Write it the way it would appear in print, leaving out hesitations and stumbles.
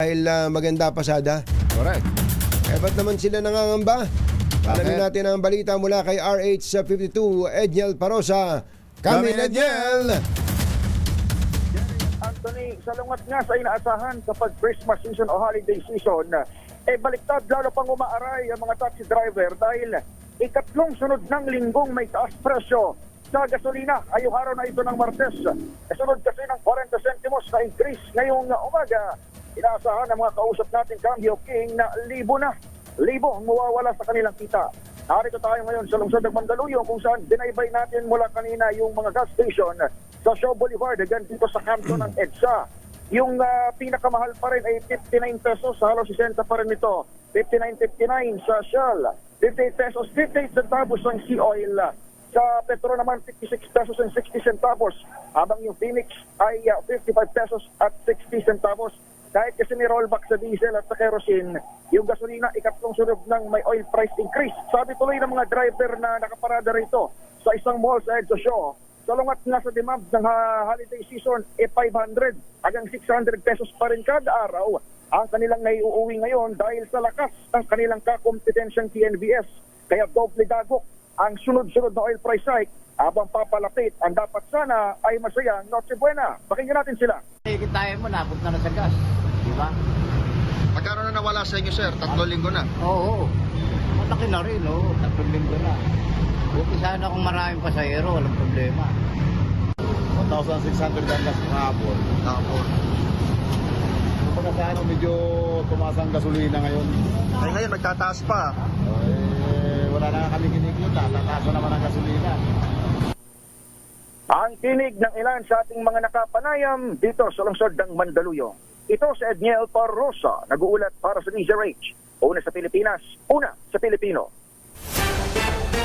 dahil maganda pasada. Correct. Ba't naman sila nangangamba? Alamin natin ang balita mula kay RH52, Edniel Parosa. Kami, Edniel! Anthony, salungat nga sa inaasahan kapag Christmas season o holiday season, baliktad lalo pang umaaray ang mga taxi driver dahil ikatlong sunod ng linggong may taas presyo sa gasolina. Ayong araw na ito ng Martes, sunod kasi ng 40 centimos na increase ngayong umaga. Inaasahan ng mga kausap natin Cambio King na libo ang mawawala sa kanilang kita. Narito tayo ngayon sa lungsod ng Mandaluyong kung saan binaybay natin mula kanina yung mga gas station sa Shaw Boulevard hanggang dito sa kanto ng EDSA. Yung pinakamahal pa rin ay 59 pesos, halos 60 pa rin ito. 59.59 sa Shell, 58 pesos, 58 centavos ang sea oil. Sa Petro naman, 56 pesos and 60 centavos. Habang yung Phoenix ay 55 pesos at 60 centavos. Kahit kasi may rollback sa diesel at sa kerosene, yung gasolina ikatlong sunod ng may oil price increase. Sabi tuloy ng mga driver na nakaparada rito sa isang mall sa EDSA Shaw, salungat nga sa demand ng holiday season, 500 hanggang 600 pesos pa rin kada araw ang kanilang naiuuwi ngayon dahil sa lakas ng kanilang kakompetensyang TNVS. Kaya doble dagok ang sunod-sunod na oil price hike habang papalapit. Ang dapat sana ay masayang Noche Buena. Pakinggan natin sila. Tayo mo, napunta na sa gas. Di ba? Magkano na nawala sa inyo, sir? 3 linggo na. Oo. Malaki na rin, oo. 3 linggo na. Buti sana kung maraming pasahero, walang problema. 1,600 ang gas kahapon. Tapos. Kumbaga sa ano, medyo tumaas ang gasolina ngayon. Ay ngayon, nagtataas pa. Wala na kami kinikita. Tataas na naman ang gasolina. Ang tinig ng ilan sa ating mga nakapanayam dito sa lungsod ng Mandaluyong. Ito si Edniel Parosa, nag-uulat para sa DZRH. Una sa Pilipinas, una sa Pilipino.